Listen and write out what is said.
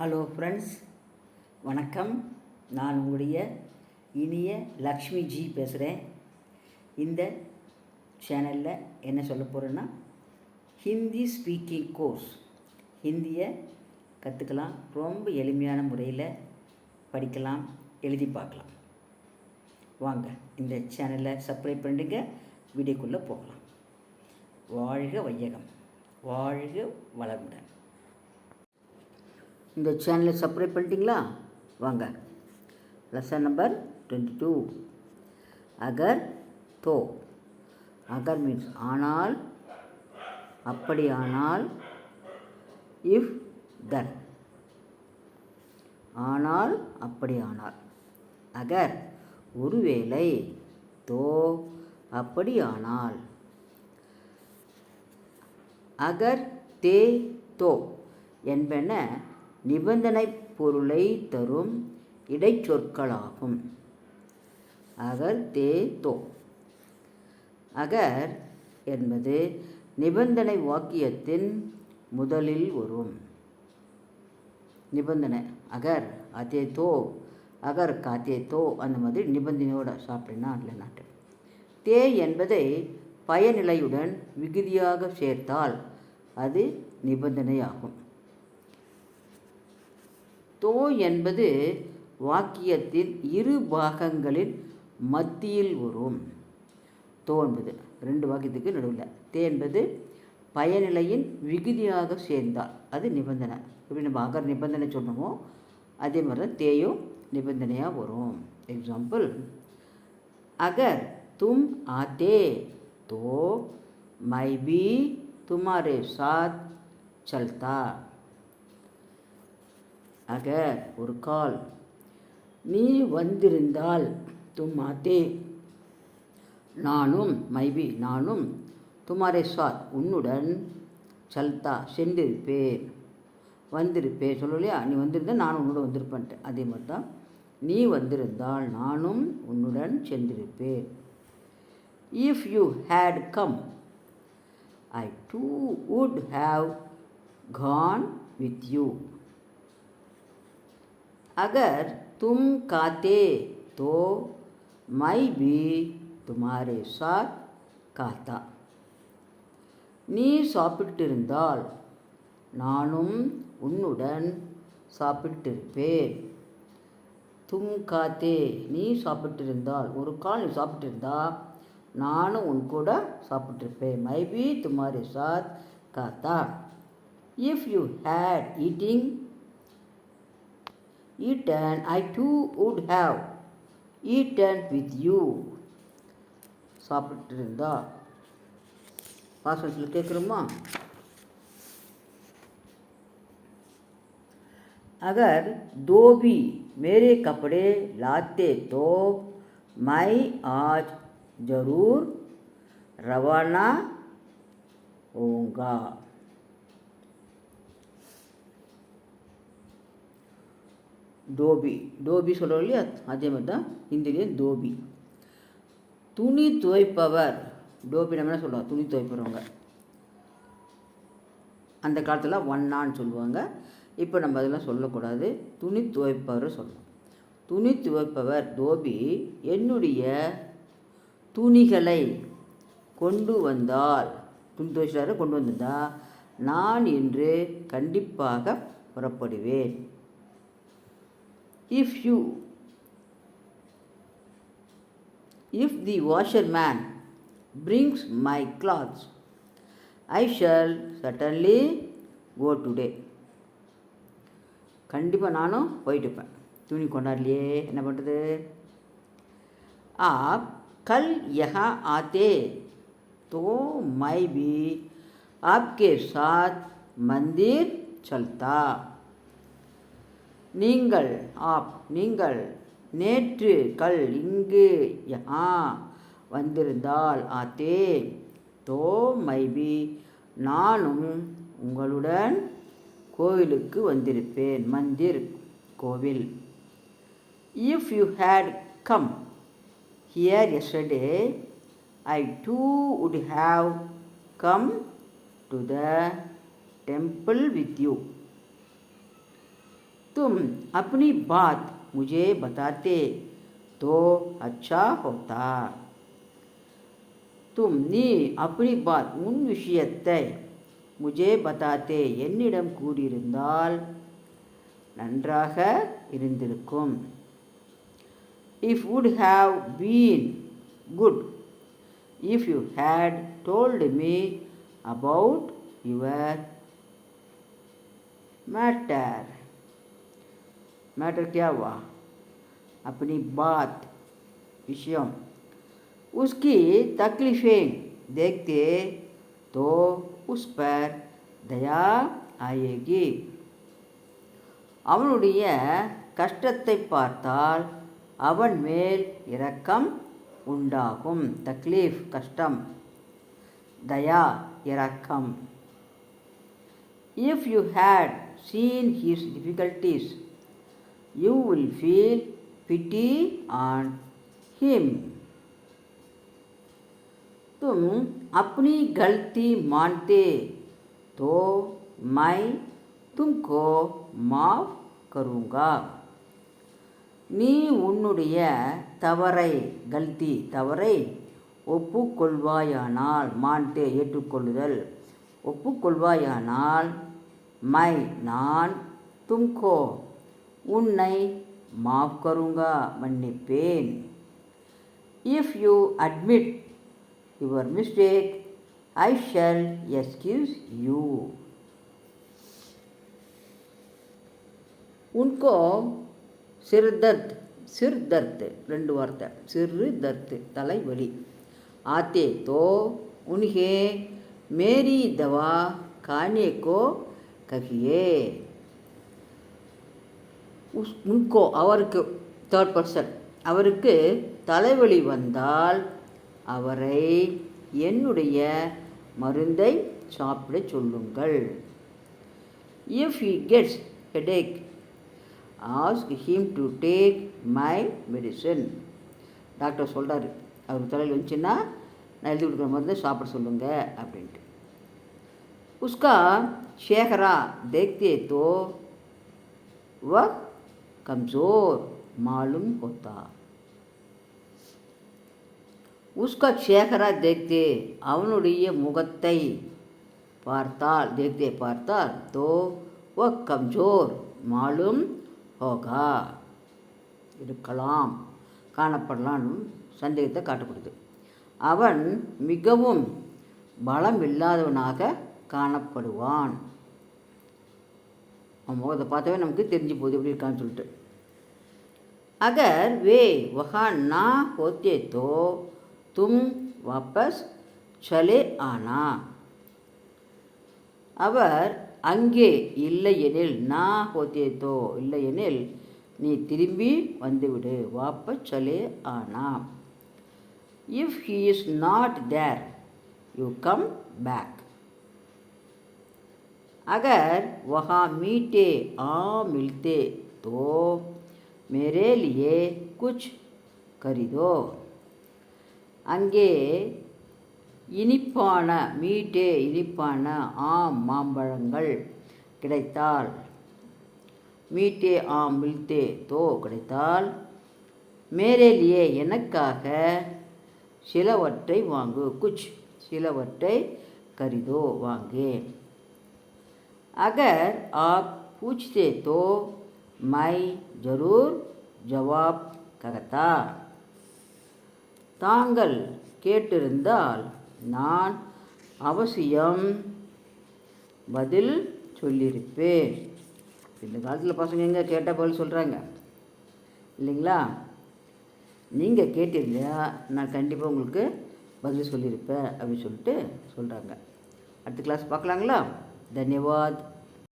Hello friends, வணக்கம். நான் உங்களுடைய இனிய லக்ஷ்மி ஜி பேசுகிறேன். இந்த சேனலில் என்ன சொல்ல போகிறேன்னா, ஹிந்தி ஸ்பீக்கிங் கோர்ஸ். ஹிந்தியை கற்றுக்கலாம், ரொம்ப எளிமையான முறையில் படிக்கலாம், எழுதி பார்க்கலாம். வாங்க இந்த சேனலை சப்ஸ்கிரைப் பண்ணிடுங்க. வீடியோக்குள்ளே போகலாம். வாழ்க வையகம், வாழ்க வளமுடன். இந்த சேனலை சப்ஸ்கிரைப் பண்ணிட்டீங்களா? வாங்க. Lesson number 22. அகர் தோ. அகர் மீன்ஸ் ஆனால், அப்படியானால். இஃப் தன், ஆனால் அப்படியானால். அகர் ஒருவேளை, தோ அப்படியானால். அகர் தே தோ என்பன நிபந்தனை பொருளை தரும் இடைச்சொற்களாகும். அகர் தே தோ. அகர் என்பது நிபந்தனை வாக்கியத்தின் முதலில் வரும் நிபந்தனை. அகர் அதே தோ, அகர் காத்தே தோ, அந்த மாதிரி நிபந்தனையோட சாப்பிட்டேன்னா இல்லை நாட்டு. தே என்பதை பயனிலையுடன் விகுதியாக சேர்த்தால் அது நிபந்தனையாகும். தோ என்பது வாக்கியத்தின் இரு பாகங்களின் மத்தியில் வரும். தோ என்பது ரெண்டு வாக்கியத்துக்கு நடுவில். தே என்பது பயனிலையின் விகுதியாக சேர்ந்தால் அது நிபந்தனை. எப்படி நம்ம அகர் நிபந்தனை சொன்னோமோ அதே மாதிரி தான் தேயும் நிபந்தனையாக வரும். எக்ஸாம்பிள், அகர் தும் ஆதே தோ மை பி துமாரே சாத் சல்தா. அகர் ஒரு கால், நீ வந்திருந்தால், தும் ஆத்தே நானும், மைபி நானும், துமாரே சாத் உன்னுடன், சல்தா சென்றிருப்பேன், வந்திருப்பேன் சொல்லலையா? நீ வந்திருந்தால் நானும் உன்னோட வந்திருப்பேன்ட்டு. அதே மாதிரி தான் நீ வந்திருந்தால் நானும் உன்னுடன் சென்றிருப்பேன். If you had come, I too would have gone with you. अगर तुम खाते तो मैं भी तुम्हारे साथ खाता. நீ சாப்பிட்டிருந்தால் நானும் உன்னுடன் சாப்பிட்டிருப்பேன். தும் காத்தே, நீ சாப்பிட்டிருந்தால், ஒரு கால் நீ சாப்பிட்டிருந்தா நானும் உன் கூட சாப்பிட்டிருப்பேன். மைபி துமாரே சாத் காத்தா. If you had eating eaten, I too would have eaten with you. சாப்பிட்டிருந்தா பாசத்தில் கேட்குறோமா? अगर दो भी मेरे कपड़े लाते तो मैं आज ज़रूर रवाना होऊंगा. டோபி, டோபி சொல்கிறோம் இல்லையா? அதே மாதிரி தான் ஹிந்திலேயும் தோபி. துணி துவைப்பவர், டோபி நம்ம என்ன சொல்லுவோம்? துணி துவைப்பவங்க. அந்த காலத்தில் ஒன்னான்னு சொல்லுவாங்க. இப்போ நம்ம அதெல்லாம் சொல்லக்கூடாது, துணி துவைப்பவர் சொல்லணும். துணி துவைப்பவர் தோபி என்னுடைய துணிகளை கொண்டு வந்தால், துணி துவைச்சாரு கொண்டு வந்திருந்தா நான் இன்று கண்டிப்பாக புறப்படுவேன். If the washerman brings my clothes, I shall certainly go today. கண்டிப்பாக நானும் போயிட்டுப்பேன். துணி கொண்டாடலையே, என்ன பண்ணுறது? आप कल यहाँ आते तो मैं भी आपके साथ मंदिर चलता. நீங்கள், ஆப் நீங்கள், நேற்று, கல் இங்கு, யஹா வந்திருந்தால், ஆத்தே தோ மைபி நானும் உங்களுடன் கோவிலுக்கு வந்திருப்பேன். மந்திர் கோவில். If you had come here yesterday, I too would have come to the temple with you. तुम अपनी बात मुझे बताते तो अच्छा होता. तुम நீ अपनी बात உன் விஷயத்தை முஜே பதாத்தே என்னிடம் கூறியிருந்தால் நன்றாக இருந்திருக்கும். If would have been good if you had told me about your matter. Matter क्या हुआ? अपनी बात विषय. उसकी तकलीफ़ें देखते तो उस पर दया आएगी. அவனுடைய கஷ்டத்தை பார்த்தால் அவன் மேல் இரக்கம் உண்டாகும். தக்லீஃப் கஷ்டம், தயா இரக்கம். If you had seen his difficulties, you will feel pity on him. तुम अपनी गलती मानते तो मैं तुमको माफ़ करूँगा. நீ உன்னுடைய தவறை ஒப்புக்கொள்வாயானால், மான்தே ஏற்றுக்கொள்ளுதல், ஒப்புக்கொள்வாயானால், நான் தும்கோ உன்னை மாஃப் கருங்கா மன்னிப்பேன். If you admit your mistake I shall excuse you. உன்கோ சிர் தர்த் ரெண்டு வார்த்தை, சிறு தர்த் தலைவலி. ஆத்தே தோ உன்ஹே மேரி தவா கானே கோ கஹியே. உன்கோ அவருக்கு, தேர்ட் பர்சன், அவருக்கு தலைவலி வந்தால் அவரை என்னுடைய மருந்தை சாப்பிட சொல்லுங்கள். If he gets headache ask him to take my medicine. Doctor சொல்கிறாரு, அவருக்கு தலையில் வந்துச்சுன்னா நான் எழுதி கொடுக்குற மருந்து சாப்பிட சொல்லுங்க அப்படின்ட்டு. உஸ்கா சேகரா தேக்தே தோ வ கம்சோர் மாலும் ஹோத்தா. உஸ்கா சேகரா தேக்தே அவனுடைய முகத்தை பார்த்தால், தேக்தே பார்த்தால், தோ வ கம்சோர் மாலும் ஹோகா இருக்கலாம், காணப்படலாம், சந்தேகத்தை காட்டப்படுது. அவன் மிகவும் பலம் இல்லாதவனாக காணப்படுவான். அவன் முகத்தை பார்த்தாவே நமக்கு தெரிஞ்சு போகுது எப்படி இருக்கான்னு சொல்லிட்டு. அகர் வே வஹா நா ஹோத்தே தோ தும் வாபஸ் சலே ஆனா. அவர் அங்கே இல்லையெனில், நா ஹோத்தே தோ இல்லையெனில் நீ திரும்பி வந்துவிடு. வாபஸ் சலே ஆனா. If he is not there you come back. அகர் வஹா மீட்டே ஆ மில்தே தோ மேரே லியே குச் கரிதோ. அங்கே இனிப்பான, மீட்டே இனிப்பான, ஆம் மாம்பழங்கள் கிடைத்தால், மீட்டே ஆம் மில்தே தோ கிடைத்தால், மேரே லியே எனக்காக சிலவற்றை வாங்கு, குச் சிலவற்றை கரிதோ வாங்கே. அகர் ஆப் பூச்தே தோ மை ஜரூர் ஜவாப் கரதா. தாங்கள் கேட்டிருந்தால் நான் அவசியம் பதில் சொல்லியிருப்பேன். இந்த காலத்தில் பசங்க எங்கே கேட்டால் பதில் சொல்கிறாங்க இல்லைங்களா? நீங்கள் கேட்டிருந்தா நான் கண்டிப்பாக உங்களுக்கு பதில் சொல்லியிருப்பேன் அப்படின்னு சொல்லிட்டு சொல்கிறாங்க. அடுத்த கிளாஸ் பார்க்கலாங்களா? தன்யவாத்.